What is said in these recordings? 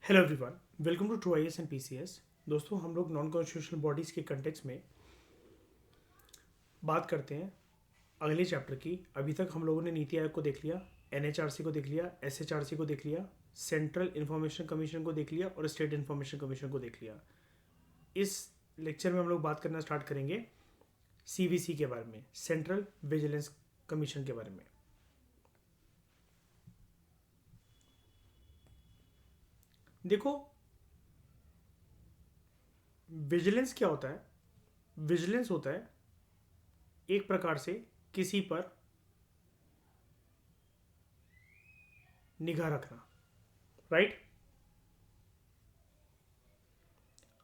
Hello everyone, welcome to True IAS and PCS. दोस्तों, हम लोग नॉन कॉन्स्टिट्यूशनल बॉडीज़ के कंटेक्स में बात करते हैं अगले चैप्टर की। अभी तक हम लोगों ने नीति आयोग को देख लिया, एनएचआरसी को देख लिया, एसएचआरसी को देख लिया, सेंट्रल इंफॉर्मेशन कमीशन को देख लिया और स्टेट इंफॉर्मेशन कमीशन को देख लिया। इस लेक्चर में हम लोग बात करना स्टार्ट करेंगे सीवीसी के बारे में, सेंट्रल विजिलेंस कमीशन के बारे में। देखो, विजिलेंस क्या होता है? विजिलेंस होता है एक प्रकार से किसी पर निगाह रखना, राइट?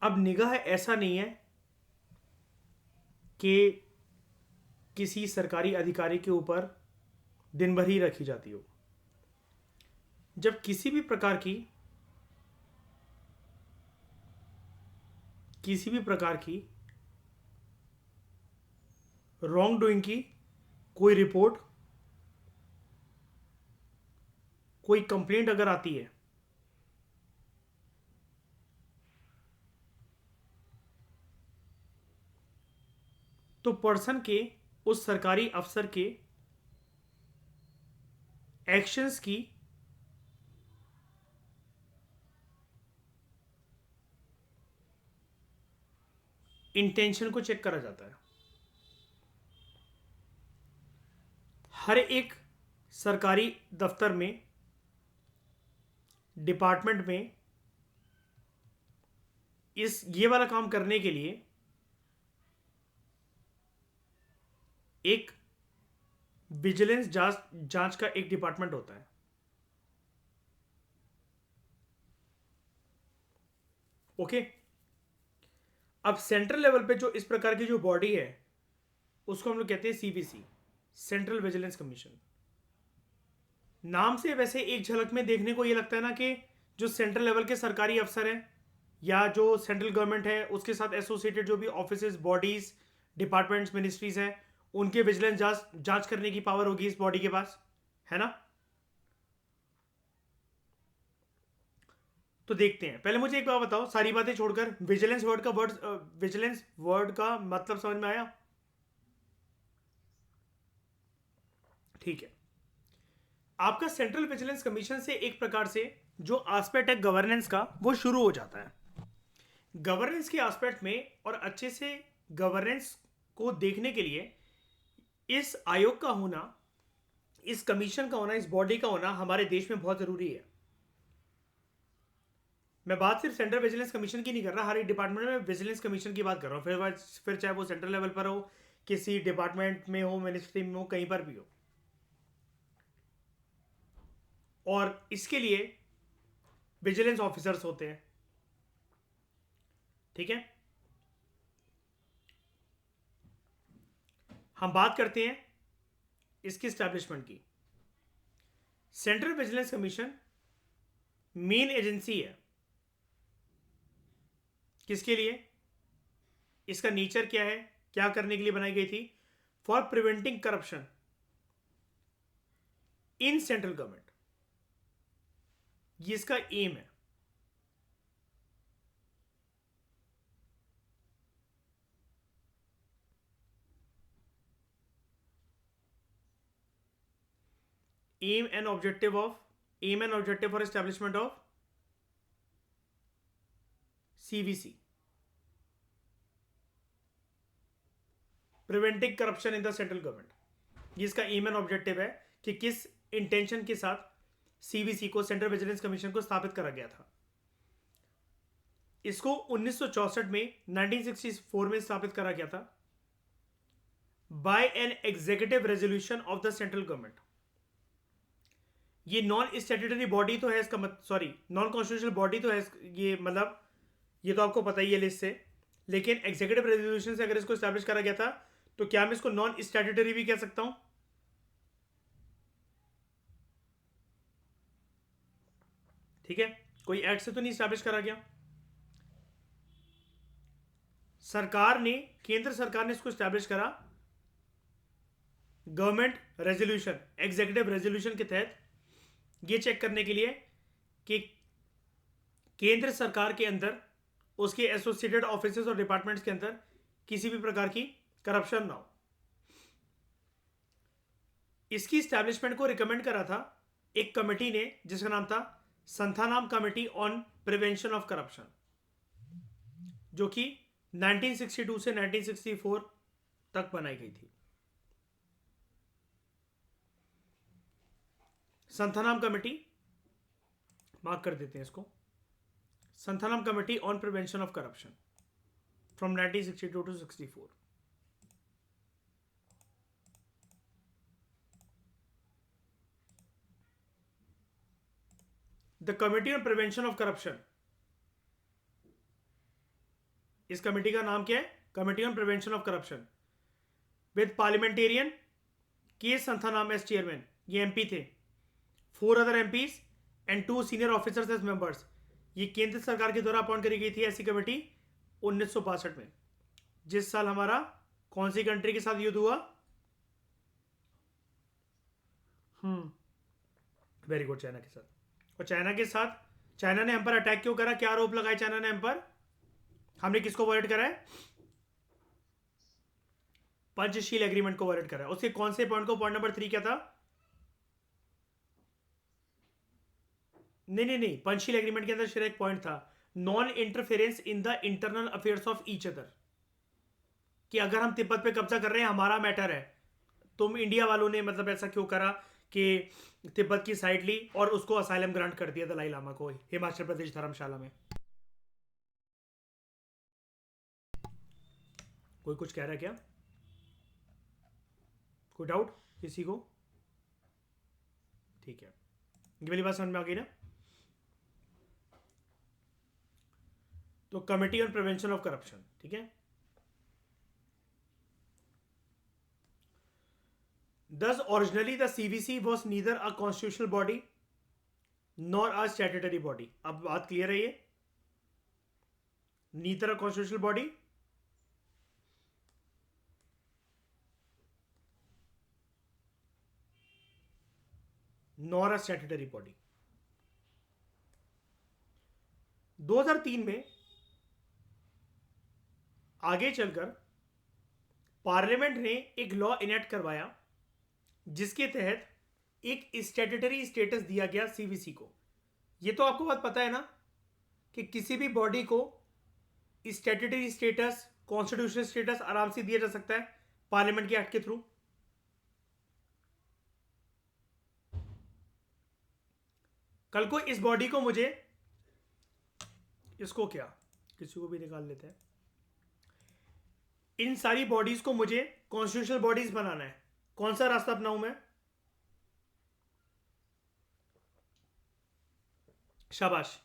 अब निगाह ऐसा नहीं है कि किसी सरकारी अधिकारी के ऊपर दिन भर ही रखी जाती हो। जब किसी भी प्रकार की रॉन्ग डूइंग की कोई रिपोर्ट, कोई कंप्लेंट अगर आती है, तो पर्सन के, उस सरकारी अफसर के एक्शंस की इंटेंशन को चेक करा जाता है। हर एक सरकारी दफ्तर में, डिपार्टमेंट में ये वाला काम करने के लिए एक विजिलेंस जांच का एक डिपार्टमेंट होता है। ओके, अब सेंट्रल लेवल पे जो इस प्रकार की जो बॉडी है उसको हम लोग कहते हैं सीवीसी, सेंट्रल विजिलेंस कमीशन। नाम से वैसे एक झलक में देखने को ये लगता है ना कि जो सेंट्रल लेवल के सरकारी अफसर हैं या जो सेंट्रल गवर्नमेंट है उसके साथ एसोसिएटेड जो भी ऑफिस, बॉडीज, डिपार्टमेंट्स, मिनिस्ट्रीज हैं, उनके विजिलेंस जांच करने की पावर होगी इस बॉडी के पास, है ना? तो देखते हैं। पहले मुझे एक बात बताओ, सारी बातें छोड़कर, विजिलेंस वर्ड का मतलब समझ में आया? ठीक है। आपका सेंट्रल विजिलेंस कमीशन से एक प्रकार से जो एस्पेक्ट है गवर्नेंस का वो शुरू हो जाता है। गवर्नेंस के एस्पेक्ट में और अच्छे से गवर्नेंस को देखने के लिए इस आयोग का होना, इस कमीशन का होना, इस बॉडी का होना हमारे देश में बहुत जरूरी है। मैं बात सिर्फ सेंट्रल विजिलेंस कमीशन की नहीं कर रहा, हर एक डिपार्टमेंट में विजिलेंस कमीशन की बात कर रहा हूँ। फिर चाहे वो सेंट्रल लेवल पर हो, किसी डिपार्टमेंट में हो, मिनिस्ट्री में हो, कहीं पर भी हो। और इसके लिए विजिलेंस ऑफिसर्स होते हैं, ठीक है? हम बात करते हैं इसकी स्टैब्लिशमेंट की। Central vigilance commission main agency है किसके लिए? इसका नेचर क्या है, क्या करने के लिए बनाई गई थी? For preventing corruption in central government, ये इसका एम है। Aim and objective for establishment of CVC, preventing corruption in the central government. ये इसका एम एंड ऑब्जेक्टिव है कि किस इंटेंशन के साथ सीवीसी को, सेंट्रल विजिलेंस कमीशन को स्थापित करा गया था। इसको 1964 में, 1964 में स्थापित करा गया था by an executive resolution of the central government. ये नॉन स्टैट्यूटरी बॉडी तो है, इसका सॉरी, नॉन कॉन्स्टिट्यूशनल बॉडी तो है ये, मतलब ये तो आपको पता ही है लिस्ट से। लेकिन एग्जीक्यूटिव रेजोल्यूशन से अगर इसको स्टैब्लिश करा गया था तो क्या मैं इसको नॉन स्टैट्यूटरी भी कह सकता हूं? ठीक है, कोई एक्ट से तो नहीं स्टैब्लिश करा गया। सरकार ने, केंद्र सरकार ने इसको स्टैब्लिश करा गवर्नमेंट रेजोल्यूशन, एग्जीक्यूटिव रेजोल्यूशन के तहत, ये चेक करने के लिए कि केंद्र सरकार के अंदर उसके एसोसिएटेड ऑफिसेस और डिपार्टमेंट्स के अंदर किसी भी प्रकार की करप्शन ना हो। इसकी स्टैब्लिशमेंट को रिकमेंड करा था एक कमेटी ने जिसका नाम था Santhanam committee on prevention of corruption, जो कि 1962 से 1964 तक बनाई गई थी। संथानाम कमेटी, मार्क कर देते हैं इसको, Santhanam committee on prevention of corruption from 1962 to 64। The committee on prevention of corruption, इस कमेटी का नाम क्या है? Committee on prevention of corruption, with parliamentarian K Santhanam as chairman, ये एमपी थे, 4 other MPs and 2 senior officers as members. ये केंद्र सरकार के द्वारा अपॉइंट करी गई थी ऐसी कमेटी 1962 में, जिस साल हमारा कौन सी कंट्री के साथ युद्ध हुआ? वेरी गुड, चाइना के साथ। और चाइना के साथ चाइना ने हम पर अटैक क्यों करा? क्या आरोप लगाए चाइना ने हम पर? हमने किसको वायलेट करा है? पंचशील एग्रीमेंट को वायलेट करा है। उसके कौन से पॉइंट को? पॉइंट नंबर 3 क्या था? नहीं, पंचशील एग्रीमेंट के अंदर सिर्फ एक पॉइंट था, non interference in the internal affairs of each other, कि अगर हम तिब्बत पे कब्जा कर रहे हैं हमारा मैटर है, तुम इंडिया वालों ने मतलब ऐसा क्यों करा कि तिब्बत की साइड ली और उसको असाइलम ग्रांट कर दिया दलाई लामा को हिमाचल प्रदेश धर्मशाला में। कोई कुछ कह रहा है क्या? कोई डाउट किसी को? ठीक है, ये वाली बात समझ में आ गई ना? तो committee on prevention of corruption, ठीक है। Thus, originally the CVC was neither a constitutional body nor a statutory body. अब बात क्लियर है ये? Neither a constitutional body nor a statutory body. 2003 में आगे चलकर पार्लियामेंट ने एक लॉ इनेक्ट करवाया जिसके तहत एक स्टैट्यूटरी स्टेटस दिया गया सीवीसी को। ये तो आपको बात पता है ना कि किसी भी बॉडी को स्टैट्यूटरी स्टेटस, कॉन्स्टिट्यूशनल स्टेटस आराम से दिया जा सकता है पार्लियामेंट के एक्ट के थ्रू। कल को इस बॉडी को मुझे, इसको क्या, किसी को भी निकाल लेते हैं, इन सारी बॉडीज को मुझे कॉन्स्टिट्यूशनल बॉडीज बनाना है। कौन सा रास्ता अपनाऊं मैं? शाबाश।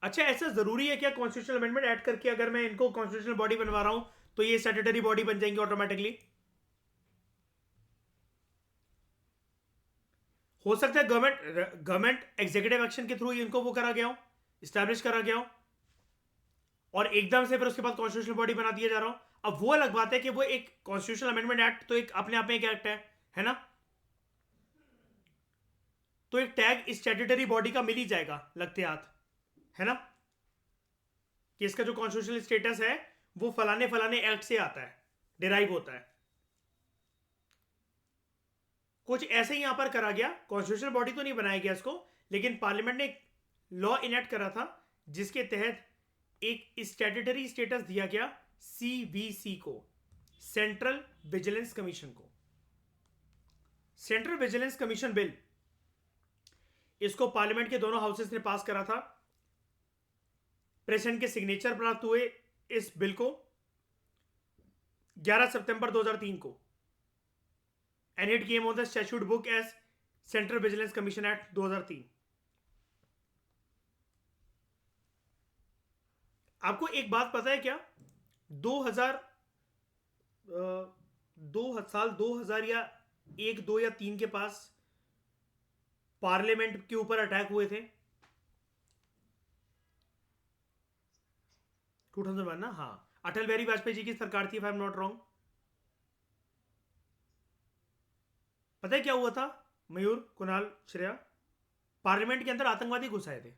अच्छा, ऐसा जरूरी है क्या कॉन्स्टिट्यूशनल अमेंडमेंट ऐड करके अगर मैं इनको कॉन्स्टिट्यूशनल बॉडी बनवा रहा हूं तो ये स्टैट्यूटरी बॉडी बन जाएंगे ऑटोमेटिकली? हो सकता है गवर्नमेंट एग्जीक्यूटिव एक्शन के थ्रू इनको वो करा गया हो, स्टैब्लिश करा गया हो, और एकदम से फिर उसके बाद कॉन्स्टिट्यूशनल बॉडी बना दिया जा रहा हो। अब वो अलग बात है कि वो एक कॉन्स्टिट्यूशनल अमेंडमेंट एक्ट तो एक अपने आप में एक एक्ट है ना? तो एक टैग स्टैट्यूटरी बॉडी का मिल ही जाएगा लगते हाथ, है ना, कि इसका जो कॉन्स्टिट्यूशनल स्टेटस है वो फलाने फलाने एक्ट से आता है, डिराइव होता है। कुछ ऐसे ही यहां पर करा गया, कॉन्स्टिट्यूशनल बॉडी तो नहीं बनाया गया इसको, लेकिन पार्लियामेंट ने लॉ इनेक्ट करा था जिसके तहत एक स्टैट्यूटरी स्टेटस दिया गया सीवीसी को, सेंट्रल विजिलेंस कमीशन को। सेंट्रल विजिलेंस कमीशन बिल, इसको पार्लियामेंट के दोनों हाउसेस ने पास करा था। प्रेसिडेंट के सिग्नेचर प्राप्त हुए इस बिल को 11 सितंबर 2003 को, and it came on the statute book as central vigilance commission act 2003। आपको एक बात पता है क्या? 2000 या 1, 2 या 3 के पास पार्लियामेंट के ऊपर अटैक हुए थे 2001 ना? हाँ, अटल बिहारी वाजपेयी जी की सरकार थी, if I am not wrong. पता है क्या हुआ था? मयूर, कुणाल, श्रेया, पार्लियामेंट के अंदर आतंकवादी घुस आए थे।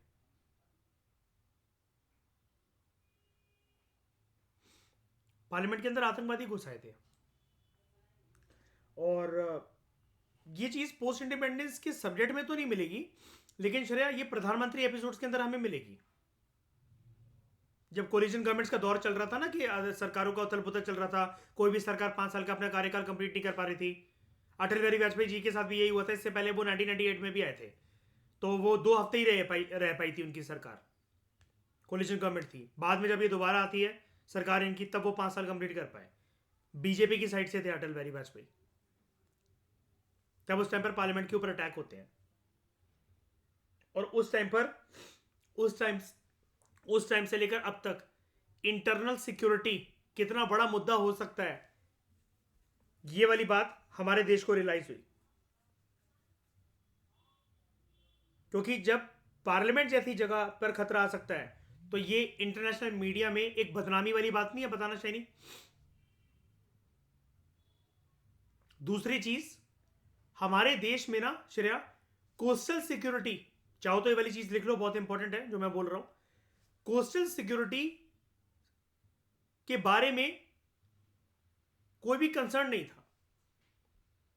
पार्लियामेंट के अंदर आतंकवादी घुस आए थे। और ये चीज पोस्ट इंडिपेंडेंस के सब्जेक्ट में तो नहीं मिलेगी, लेकिन श्रेया ये प्रधानमंत्री एपिसोड्स के अंदर हमें मिलेगी। जब कोलिशन गवर्नमेंट्स का दौर चल रहा था ना, कि सरकारों का उथल पुथल चल रहा था, कोई भी सरकार 5 साल का अपना कार्यकाल कंप्लीट नहीं कर पा रही थी। अटल बिहारी वाजपेयी जी के साथ भी यही हुआ था। इससे पहले वो 1998 में भी आए थे, तो वो 2 हफ्ते ही रह पाई थी उनकी सरकार, कोलिशन गवर्नमेंट थी। बाद में जब ये दोबारा आती है सरकार इनकी, तब वो 5 साल कंप्लीट कर पाए। बीजेपी की साइड से थे अटल बिहारी वाजपेयी। तब उस टाइम पर पार्लियामेंट के ऊपर अटैक होते हैं, और उस टाइम से लेकर अब तक इंटरनल सिक्योरिटी कितना बड़ा मुद्दा हो सकता है, ये वाली बात हमारे देश को रियलाइज हुई। क्योंकि जब पार्लियामेंट जैसी जगह पर खतरा आ सकता है, तो ये इंटरनेशनल मीडिया में एक बदनामी वाली बात नहीं है, बताना चाहिए। दूसरी चीज, हमारे देश में ना श्रेया, कोस्टल सिक्योरिटी, चाहो तो ये वाली चीज लिख लो, बहुत इंपॉर्टेंट है जो मैं बोल रहा हूं। कोस्टल सिक्योरिटी के बारे में कोई भी कंसर्न नहीं था।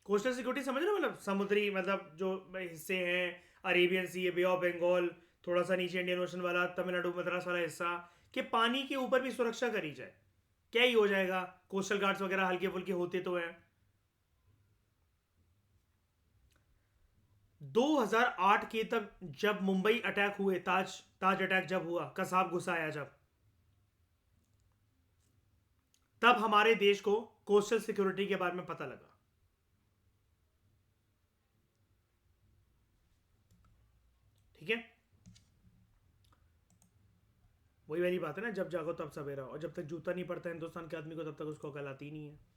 कोस्टल सिक्योरिटी समझ रहे हो, मतलब समुद्री, मतलब जो हिस्से हैं, Arabian sea, bay of Bengal, थोड़ा सा नीचे इंडियन ओशन वाला, तमिलनाडु मद्रास वाला हिस्सा, के पानी के ऊपर भी सुरक्षा करी जाए। क्या ही हो जाएगा, कोस्टल गार्ड्स वगैरह हल्के फुल्के होते तो हैं। 2008 के तब जब मुंबई अटैक हुए, ताज अटैक जब हुआ, कसाब घुसा आया जब, तब हमारे देश को कोस्टल सिक्योरिटी के बारे में पता लगा। ठीक है, वही वाली बात है ना, जब जागो तब सवेरा, और जब तक जूता नहीं पड़ता हिंदुस्तान के आदमी को, तब तक उसको अकल आती नहीं है।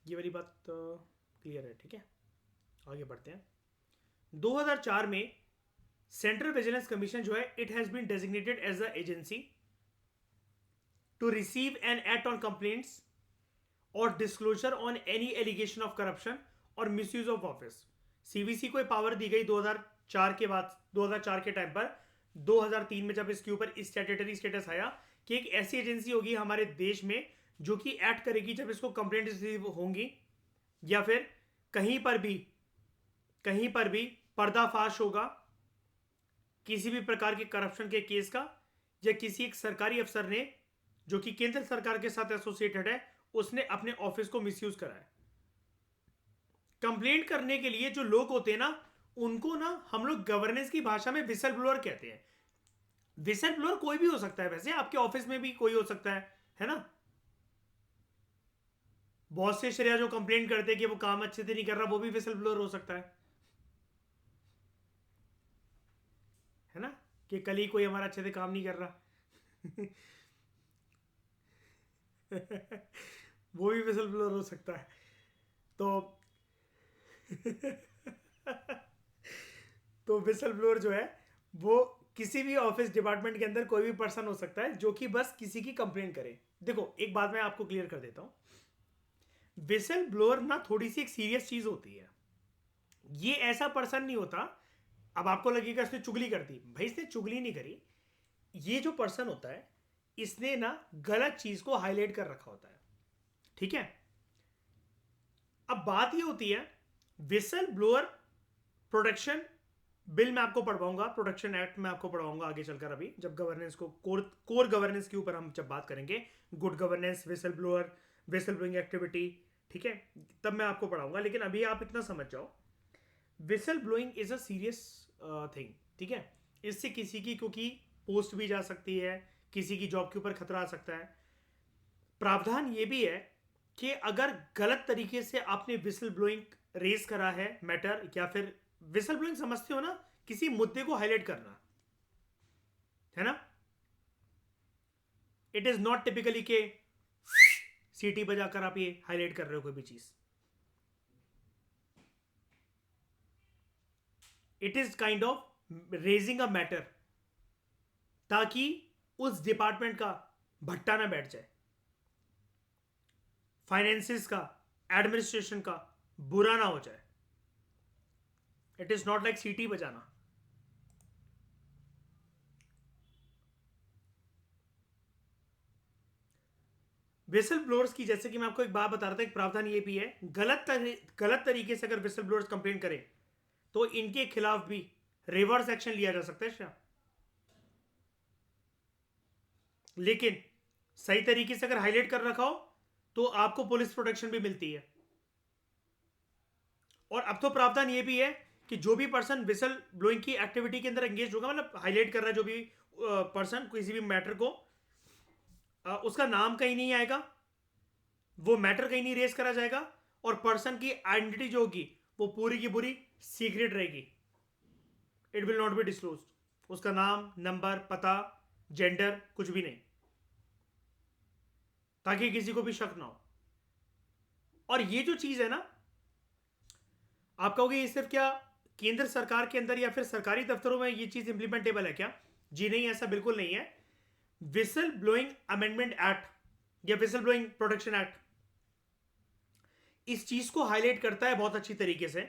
ये वाली बात क्लियर है। ठीक है, आगे बढ़ते हैं। 2004 में सेंट्रल विजिलेंस कमीशन जो है, it has been designated as a agency to receive an act on complaints और disclosure on any allegation of corruption और मिसयूज ऑफ ऑफिस। सीवीसी को पावर दी गई 2004 के बाद, 2004 के टाइम पर। 2003 में जब इसके ऊपर स्टैट्यूटरी स्टेटस आया कि एक ऐसी एजेंसी होगी हमारे देश में जो कि एक्ट करेगी जब इसको कंप्लेंट रिसीव होंगी, या फिर कहीं पर भी पर्दाफाश होगा किसी भी प्रकार के करप्शन के केस का, या किसी एक सरकारी अफसर ने जो कि केंद्र सरकार के साथ एसोसिएटेड है, उसने अपने ऑफिस को मिसयूज करा है। कंप्लेंट करने के लिए जो लोग होते हैं ना, उनको ना हम लोग गवर्नेंस की भाषा में विसल ब्लोअर कहते हैं। विसल ब्लोअर कोई भी हो सकता है, वैसे आपके ऑफिस में भी कोई हो सकता है ना। बॉस से श्रेया जो कंप्लेंट करते हैं कि वो काम अच्छे से नहीं कर रहा, वो भी विसल ब्लोअर हो सकता है ना, कि कल ही कोई हमारा अच्छे से काम नहीं कर रहा। वो भी विसल ब्लोअर हो सकता है। तो तो विसल ब्लोअर जो है, वो किसी भी ऑफिस डिपार्टमेंट के अंदर कोई भी पर्सन हो सकता है जो कि बस किसी की कंप्लेंट करे। देखो, एक बात मैं आपको क्लियर कर देता हूं, विसल ब्लोअर ना थोड़ी सी एक सीरियस चीज होती है। ये ऐसा पर्सन नहीं होता, अब आपको लगेगा इसने चुगली कर दी, भाई इसने चुगली नहीं करी। ये जो पर्सन होता है, इसने ना गलत चीज को हाईलाइट कर रखा होता है। ठीक है, अब बात ये होती है, विसल ब्लोअर प्रोटेक्शन बिल मैं आपको पढ़वाऊंगा, प्रोटेक्शन एक्ट में आपको पढ़वाऊंगा आगे चलकर, अभी जब गवर्नेंस को कोर गवर्नेंस के ऊपर हम जब बात करेंगे, good governance, whistle blower, whistle blowing activity, ठीक है, तब मैं आपको पढ़ाऊंगा। लेकिन अभी आप इतना समझ जाओ, whistle blowing is a serious thing. ठीक है, इससे किसी की, क्योंकि पोस्ट भी जा सकती है, किसी की जॉब के ऊपर खतरा आ सकता है। प्रावधान ये भी है कि अगर गलत तरीके से आपने विसल ब्लोइंग रेस करा है मैटर, या फिर विसल ब्लोइंग समझते हो ना, किसी मुद्दे को हाईलाइट करना, है ना। इट इज नॉट टिपिकली के सीटी बजाकर आप ये हाईलाइट कर रहे हो कोई भी चीज। It is kind of raising a matter, ताकि उस डिपार्टमेंट का भट्टा ना बैठ जाए, फाइनेंसिस का, एडमिनिस्ट्रेशन का, बुरा ना हो जाए. इट इज नॉट लाइक सीटी बजाना. विसल ब्लोअर्स की, जैसे कि मैं आपको एक बात बता रहा था, एक प्रावधान ये भी है, गलत तरीके से अगर विसल ब्लोअर्स कंप्लेंट करें तो इनके खिलाफ भी रिवर्स एक्शन लिया जा सकता है शायद. लेकिन सही तरीके से अगर हाईलाइट कर रखा हो तो आपको पुलिस प्रोटेक्शन भी मिलती है. और अब तो प्रावधान ये भी है कि जो भी पर्सन विसल ब्लोइंग की एक्टिविटी के अंदर एंगेज होगा, मतलब हाईलाइट कर रहा है जो भी पर्सन किसी भी मैटर को, उसका नाम कहीं नहीं आएगा, वो मैटर कहीं नहीं रेस करा जाएगा, और पर्सन की आइडेंटिटी जो होगी वो पूरी की पूरी सीक्रेट रहेगी. It will not be disclose. उसका नाम, नंबर, पता, जेंडर, कुछ भी नहीं, ताकि किसी को भी शक ना हो. और ये जो चीज है ना, आप कहोगे ये सिर्फ क्या केंद्र सरकार के अंदर या फिर सरकारी दफ्तरों में ये चीज इंप्लीमेंटेबल है क्या? जी नहीं, ऐसा बिल्कुल नहीं है. विसल ब्लोइंग अमेंडमेंट एक्ट या विसल ब्लोइंग प्रोटेक्शन एक्ट इस चीज को हाईलाइट करता है बहुत अच्छी तरीके से,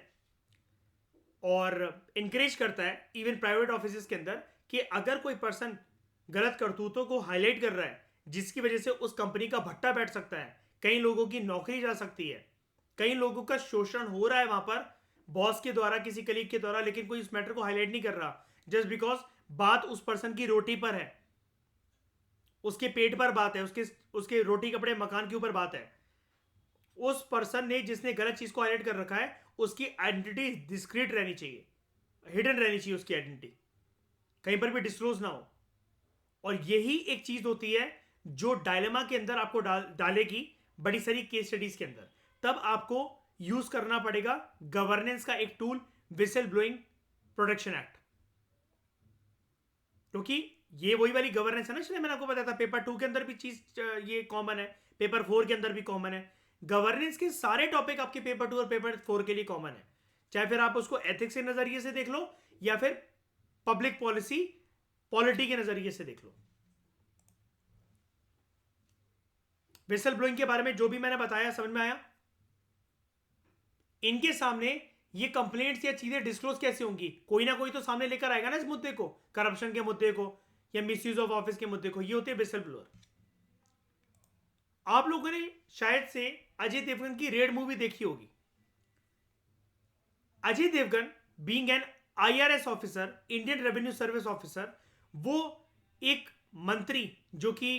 और इंकरेज करता है इवन प्राइवेट ऑफिस के अंदर कि अगर कोई पर्सन गलत करतूतों को हाईलाइट कर रहा है जिसकी वजह से उस कंपनी का भट्टा बैठ सकता है, कई लोगों की नौकरी जा सकती है, कई लोगों का शोषण हो रहा है वहां पर बॉस के द्वारा, किसी कलीग के द्वारा, लेकिन कोई इस मैटर को हाईलाइट नहीं कर रहा जस्ट बिकॉज बात उस पर्सन की रोटी पर है, उसके पेट पर बात है, उसके उसके रोटी कपड़े मकान के ऊपर बात है. उस पर्सन ने जिसने गलत चीज को हाईलाइट कर रखा है उसकी आइडेंटिटी डिस्क्रीट रहनी चाहिए, हिडन रहनी चाहिए उसकी आइडेंटिटी, कहीं पर भी डिस्क्लोज ना हो. और यही एक चीज होती है जो डायलेमा के अंदर आपको डालेगी बड़ी सारी केस स्टडीज के अंदर. तब आपको यूज करना पड़ेगा गवर्नेंस का एक tool, whistle blowing protection act. क्योंकि ये वही वाली गवर्नेंस है ना, इसलिए मैंने आपको बताया था पेपर 2 के अंदर भी चीज ये कॉमन है, पेपर 4 के अंदर भी कॉमन है. गवर्नेंस के सारे टॉपिक आपके पेपर 2 और पेपर 4 के लिए कॉमन है, चाहे फिर आप उसको एथिक्स के नजरिए से देख लो या फिर पब्लिक पॉलिसी पॉलिटी के नजरिए से देख लो. विसल ब्लोइंग के बारे में जो भी मैंने बताया समझ में आया? इनके सामने ये कंप्लेंट्स या चीजें डिस्क्लोज कैसे होंगी? कोई ना कोई तो सामने लेकर आएगा ना इस मुद्दे को, करप्शन के मुद्दे को या मिसयूज ऑफ ऑफिस के मुद्दे को. ये होते हैं विसल ब्लोअर. आप लोगों ने शायद से अजय देवगन की रेड मूवी देखी होगी. Ajay Devgn being an IRS officer, Indian revenue service officer, वो एक मंत्री जो कि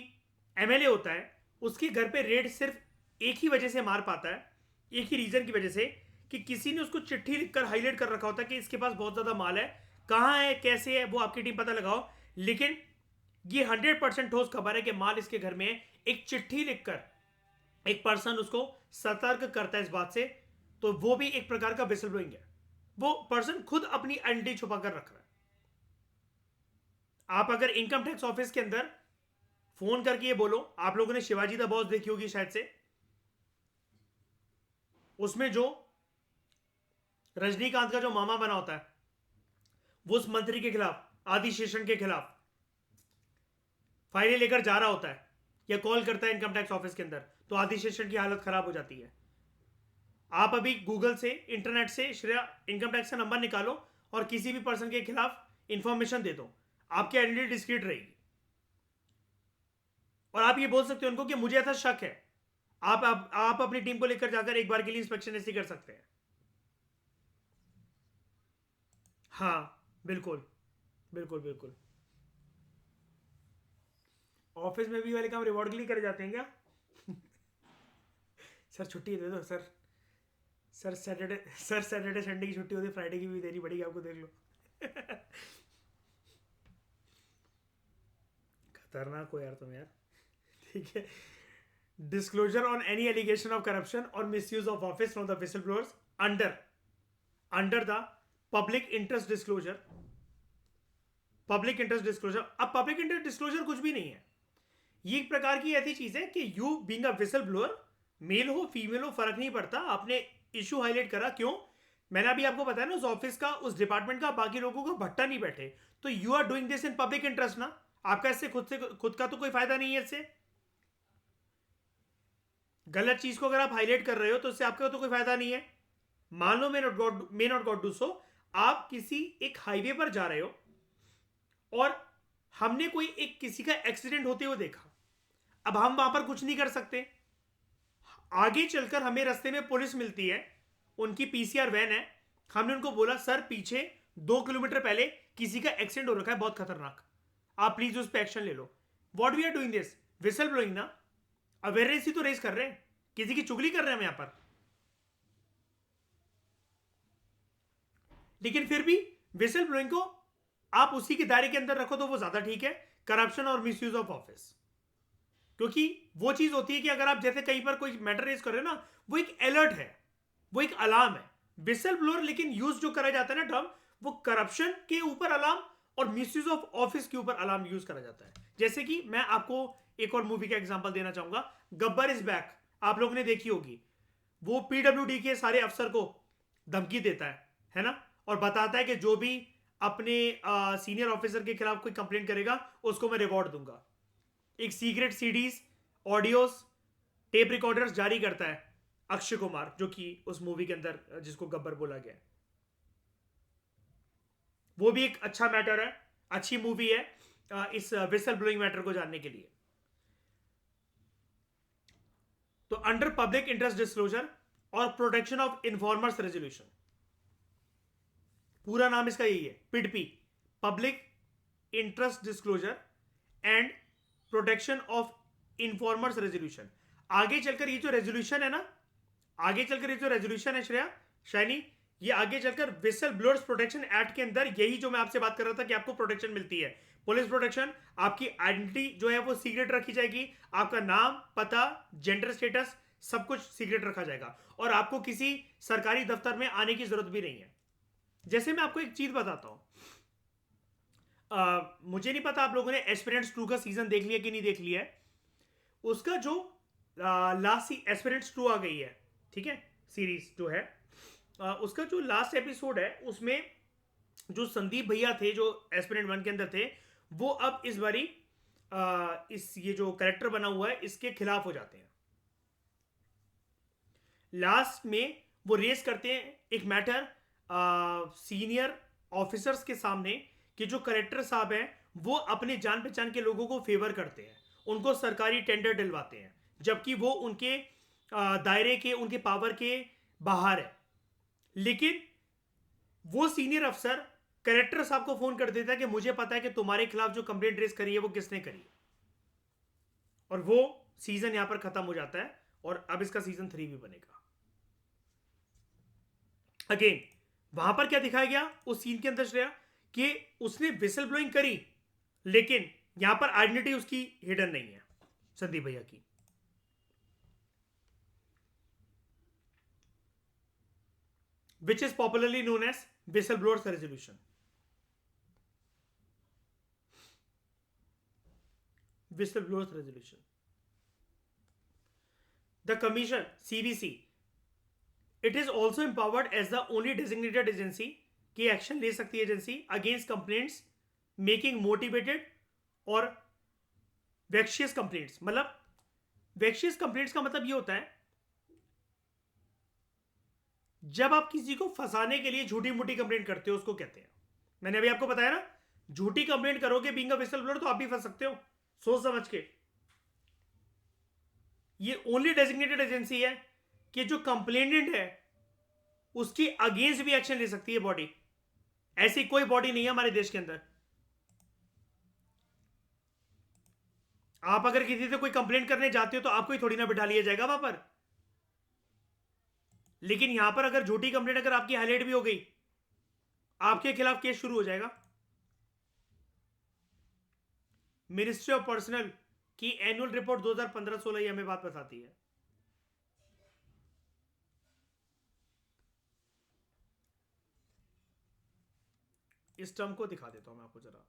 एमएलए होता है, उसके घर पे रेड सिर्फ एक ही वजह से मार पाता है, एक ही रीजन की वजह से कि किसी ने उसको चिट्ठी लिखकर हाईलाइट कर रखा होता है कि इसके पास बहुत ज्यादा माल है, कहां है, कैसे है, वो आपकी टीम पता लगाओ. लेकिन ये 100% ठोस खबर है कि माल इसके घर में है. एक चिट्ठी लिखकर एक पर्सन उसको सतर्क करता है इस बात से, तो वो भी एक प्रकार का विसल ब्लोइंग है. वो पर्सन खुद अपनी आइडेंटिटी छुपा कर रख रहा है. आप अगर इनकम टैक्स ऑफिस के अंदर फोन करके ये बोलो, आप लोगों ने शिवाजी द बॉस देखी होगी शायद से, उसमें जो रजनीकांत का जो मामा बना होता है वो उस मंत्री के खिलाफ, आदि शेषन के खिलाफ फाइलें लेकर जा रहा होता है या कॉल करता है इनकम टैक्स ऑफिस के अंदर, तो आदि शेषन की हालत खराब हो जाती है. आप अभी गूगल से, इंटरनेट से श्रेया इनकम टैक्स का नंबर निकालो और किसी भी पर्सन के खिलाफ इंफॉर्मेशन दे दो, आपकी आइडेंटिटी डिस्क्रीट रहेगी. और आप ये बोल सकते हो उनको कि मुझे ऐसा शक है. आप अपनी टीम को लेकर जाकर एक बार के लिए इंस्पेक्शन ऐसे कर सकते हैं. हाँ, बिल्कुल बिल्कुल बिल्कुल. ऑफिस में भी वाले काम रिवॉर्ड के लिए करे जाते हैं क्या? सर छुट्टी दे दो सर. सैटरडे संडे की छुट्टी होती है, फ्राइडे की भी देनी पड़ेगी आपको, देख लो. खतरनाक हो यार तुम यार. ठीक है. Disclosure on any allegation of corruption और misuse of office from the whistle blowers under the public interest disclosure. Public interest disclosure, अब पब्लिक इंटरेस्ट डिस्क्लोजर कुछ भी नहीं है. ये एक प्रकार की ऐसी चीज है कि you being a whistle blower, male हो फीमेल हो फर्क नहीं पड़ता, आपने इशू हाईलाइट करा. क्यों? मैंने अभी आपको बताया ना, उस ऑफिस का, उस डिपार्टमेंट का बाकी लोगों को भट्टा नहीं बैठे, तो you are doing this in public interest ना. आपका इससे खुद का तो कोई फायदा नहीं है. इससे गलत चीज को अगर आप हाईलाइट कर रहे हो तो इससे आपका तो कोई फायदा नहीं है. मान लो may not got do so, आप किसी एक हाईवे पर जा रहे हो और हमने कोई एक किसी का एक्सीडेंट होते हुए देखा। अब हम वहां पर कुछ नहीं कर सकते। आगे चलकर हमें रास्ते में पुलिस मिलती है, उनकी पीसीआर वैन है। हमने उनको बोला सर पीछे 2 किलोमीटर पहले किसी का एक्सीडेंट हो रखा है बहुत खतरनाक, आप प्लीज उस पर एक्शन ले लो। What we are doing this, whistle blowing ना, अवेयरनेस ही तो रेस कर रहे हैं, किसी की चुगली कर रहे हैं हम यहां पर। लेकिन फिर भी विसल ब्लोइंग को आप उसी के दायरे के अंदर रखो तो वो ज्यादा ठीक है, करप्शन और मिसयूज ऑफ ऑफिस। क्योंकि वो चीज होती है कि अगर आप जैसे कहीं पर कोई मैटर रेज कर रहे हो ना, वो एक अलर्ट है, वो एक अलार्म है। विसल ब्लोअर लेकिन यूज जो करा जाता है ना टर्म, वो करप्शन के ऊपर अलार्म और मिसयूज ऑफ ऑफिस के ऊपर अलार्म यूज करा जाता है। जैसे कि मैं आपको एक और मूवी का एग्जांपल देना चाहूंगा, गब्बर इज बैक, आप लोगों ने देखी होगी। वो पीडब्ल्यूडी के सारे अफसर को धमकी देता है ना, और बताता है कि जो भी अपने सीनियर ऑफिसर के खिलाफ कोई कंप्लेंट करेगा उसको मैं रिवॉर्ड दूंगा। एक secret CDs, audios, tape recorders जारी करता है अक्षय कुमार, जो कि उस मूवी के अंदर जिसको गब्बर बोला गया है। वो भी एक अच्छा मैटर है, अच्छी मूवी है इस विसल ब्लोइंग मैटर को जानने के लिए। तो अंडर पब्लिक इंटरेस्ट डिस्क्लोजर और प्रोटेक्शन ऑफ इन्फॉर्मर्स रेजोल्यूशन, पूरा नाम इसका यही है, PIDPI, public interest disclosure and protection of informers resolution. आगे चलकर ये जो रेजोल्यूशन है ना, आगे चलकर ये जो रेजोल्यूशन है श्रेया शाइनी, ये आगे चलकर विसल ब्लोअर्स प्रोटेक्शन एक्ट के अंदर यही जो मैं आपसे बात कर रहा था कि आपको प्रोटेक्शन मिलती है, पुलिस प्रोटेक्शन, आपकी आइडेंटिटी जो है वो सीक्रेट रखी जाएगी, आपका नाम, पता, जेंडर स्टेटस सब कुछ सीक्रेट रखा जाएगा, और आपको किसी सरकारी दफ्तर में आने की जरूरत भी नहीं है। जैसे मैं आपको एक चीज बताता हूं, मुझे नहीं पता आप लोगों ने एस्पिरेंट्स 2 का सीजन देख लिया कि नहीं देख लिया है। उसका जो लास्ट एस्पिरेंट्स 2 आ गई है, ठीक है, सीरीज जो है, उसका जो लास्ट एपिसोड है उसमें जो संदीप भैया थे जो एस्पिरेंट 1 के अंदर थे, वो अब इस बारी इस ये जो कैरेक्टर बना हुआ है इसके खिलाफ हो जाते हैं। लास्ट में वो रेस करते हैं एक मैटर सीनियर ऑफिसर्स के सामने कि जो कलेक्टर साहब हैं वो अपने जान पहचान के लोगों को फेवर करते हैं, उनको सरकारी टेंडर दिलवाते हैं, जबकि वो उनके दायरे के, उनके पावर के बाहर है। लेकिन वो सीनियर अफसर कलेक्टर साहब को फोन कर देता है कि मुझे पता है कि तुम्हारे खिलाफ जो कंप्लेंट रेस करी है वो किसने करी है, और वो सीजन यहां पर खत्म हो जाता है और अब इसका सीजन 3 भी बनेगा। अगेन वहां पर क्या दिखाया गया उस सीन के अंदर श्रेया, कि उसने विसल ब्लोइंग करी लेकिन यहां पर आइडेंटिटी उसकी हिडन नहीं है, संदीप भैया की। Which is popularly known as whistle blowers resolution. Whistle blowers resolution, the commission CBC, it is also empowered as the only designated agency की एक्शन ले सकती है agency against complaints making motivated और वैक्शियस कंप्लेंट्स। मतलब वैक्शियस complaints का मतलब ये होता है जब आप किसी को फंसाने के लिए झूठी मूठी कंप्लेंट करते हो, उसको कहते हैं। मैंने अभी आपको बताया ना, झूठी कंप्लेंट करोगे बीइंग अ विसल ब्लोअर तो आप भी फंस सकते हो, सोच समझ के। ये ओनली डेजिग्नेटेड एजेंसी है कि जो कंप्लेनेंट है उसकी अगेंस्ट भी एक्शन ले सकती है बॉडी। ऐसी कोई बॉडी नहीं है हमारे देश के अंदर। आप अगर किसी से कोई कंप्लेंट करने जाते हो तो आपको ही थोड़ी ना बिठा लिया जाएगा वहां पर। लेकिन यहां पर अगर झूठी कंप्लेंट अगर आपकी हाईलाइट भी हो गई, आपके खिलाफ केस शुरू हो जाएगा। मिनिस्ट्री ऑफ पर्सनल की एनुअल रिपोर्ट 2015-16 हमें बात बताती है। इस टर्म को दिखा देता हूं मैं आपको जरा।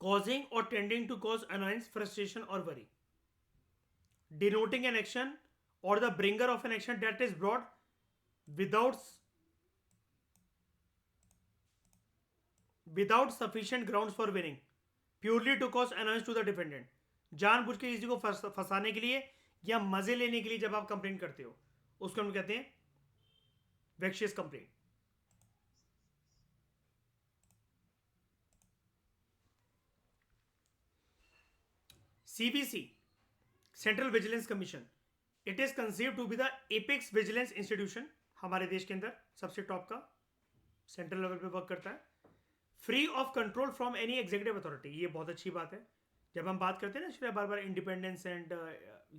causing or tending to cause annoyance, frustration, or worry. Denoting an action or the bringer of an action that is brought without sufficient grounds for winning, purely to cause annoyance to the defendant. जानबूझ के किसी को फंसाने के लिए या मजे लेने के लिए जब आप कंप्लेन करते हो उसको हम कहते हैं vexatious complaint. CVC, central vigilance commission, it is conceived to be the apex vigilance institution. हमारे देश के अंदर सबसे टॉप का सेंट्रल लेवल पे वर्क करता है. Free of control from any executive authority. ये बहुत अच्छी बात है. जब हम बात करते हैं ना श्रेया बार बार इंडिपेंडेंस एंड